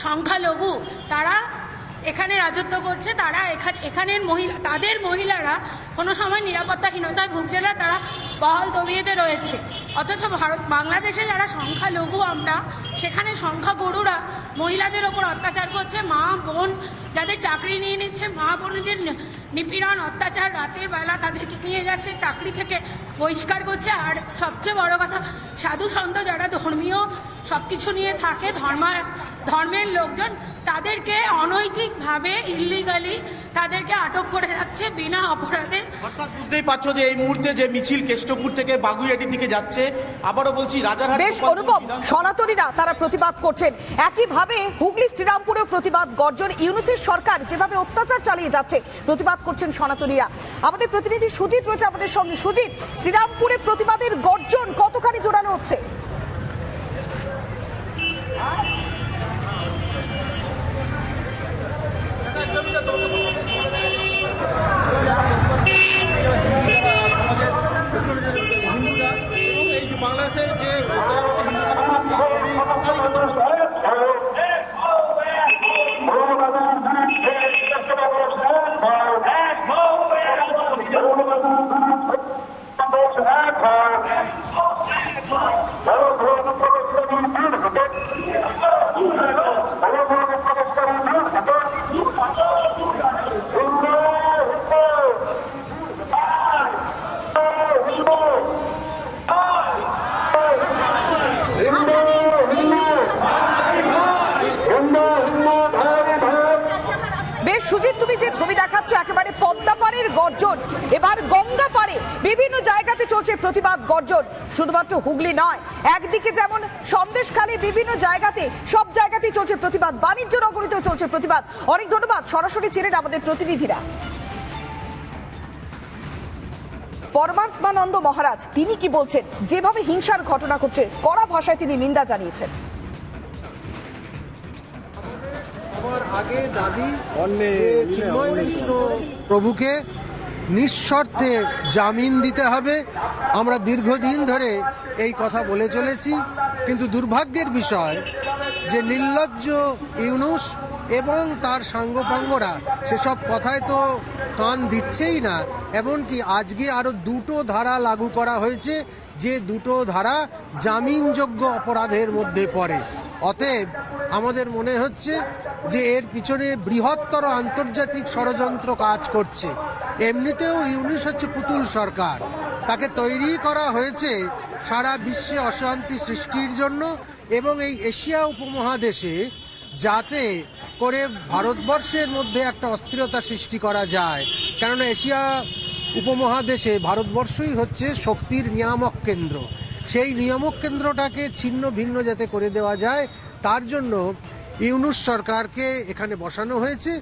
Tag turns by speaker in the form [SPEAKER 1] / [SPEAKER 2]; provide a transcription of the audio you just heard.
[SPEAKER 1] সংখ্যালঘু তারা এখানে রাজত্ব করছে, তারা এখানের তাদের মহিলারা কোনো সময় নিরাপত্তাহীনতায় ভুগছে না, তারা বহাল তবিয়তে রয়েছে। অথচ বাংলাদেশে যারা সংখ্যালঘু আমরা, সেখানে সংখ্যাগুরুরা মহিলাদের ওপর অত্যাচার করছে, মা বোন যাদের চাকরি নিয়ে নিচ্ছে, মা বোনদের নিপীড়ন অত্যাচার, রাতের বেলা তাদেরকে নিয়ে যাচ্ছে, চাকরি থেকে বহিষ্কার করছে। আর সবচেয়ে বড় কথা, সাধু সন্ত যারা ধর্মীয় সব কিছু নিয়ে থাকে, ধর্মের লোকজন, তাদেরকে অনৈতিকভাবে ইল্লিগালি তাদেরকে আটক করে রাখছে বিনা অপরাধে।
[SPEAKER 2] অর্থাৎ বুঝতেই পারছো যে এই মুহূর্তে যে মিছিল কেষ্টপুর থেকে বাগুইয়াটির দিকে যাচ্ছে, আবারও বলছি রাজারহাট।
[SPEAKER 3] বেশ অনুপম, সনাতনীরা তারা প্রতিবাদ করছেন, একইভাবে হুগলি শ্রীরামপুরেও প্রতিবাদ গর্জন। ইউনূসের সরকার যেভাবে অত্যাচার চালিয়ে যাচ্ছে, প্রতিবাদ করছেন সনাতনীরা। আমাদের প্রতিনিধি সুজিত রয়েছে আমাদের সঙ্গে। সুজিত, শ্রীরামপুরে প্রতিবাদের গর্জন কতখানি জোরালো হচ্ছে?
[SPEAKER 2] বাংলাদেশের যে
[SPEAKER 3] সুজিত, তুমি যে ছবি দেখাচ্ছ একেবারে পদ্মা পাড়ের গর্জন, এবার গঙ্গা পাড়ে বিভিন্ন জায়গাতে চলছে প্রতিবাদ গর্জন। শুধুমাত্র হুগলি নয়, একদিকে যেমন সন্দেশখালী, বিভিন্ন জায়গাতে সব জায়গাতেই চলছে প্রতিবাদ, বাণিজ্য নগরীতেও চলছে প্রতিবাদ। অনেক ধন্যবাদ, সরাসরি ছিলেন আমাদের প্রতিনিধিরা। পরমাত্মানন্দ মহারাজ তিনি কি বলছেন, যেভাবে হিংসার ঘটনা ঘটছে, কড়া ভাষায় তিনি নিন্দা জানিয়েছেন।
[SPEAKER 4] আগে দাবি চিন্ময় মিশ্র প্রভুকে নিঃশর্তে জামিন দিতে হবে। আমরা দীর্ঘদিন ধরে এই কথা বলে চলেছি, কিন্তু দুর্ভাগ্যের বিষয় যে নির্লজ্জ ইউনূস এবং তার সাঙ্গপাঙ্গরা সেসব কথায় তো কান দিচ্ছেই না। এমনকি আজকে আরো দুটো ধারা লাগু করা হয়েছে, যে দুটো ধারা জামিনযোগ্য অপরাধের মধ্যে পড়ে। অতএব আমাদের মনে হচ্ছে যে এর পিছনে বৃহত্তর আন্তর্জাতিক ষড়যন্ত্র কাজ করছে। এমনিতেও ইউনূস হচ্ছে পুতুল সরকার, তাকে তৈরি করা হয়েছে সারা বিশ্বে অশান্তি সৃষ্টির জন্য এবং এই এশিয়া উপমহাদেশে যাতে করে ভারতবর্ষের মধ্যে একটা অস্থিরতা সৃষ্টি করা যায়। কেননা এশিয়া উপমহাদেশে ভারতবর্ষই হচ্ছে শক্তির নিয়ামক কেন্দ্র। সেই নিয়ামক কেন্দ্রটাকে ছিন্ন ভিন্ন যাতে করে দেওয়া যায়, তার জন্য ইউনূস সরকারকে এখানে বসানো হয়েছে।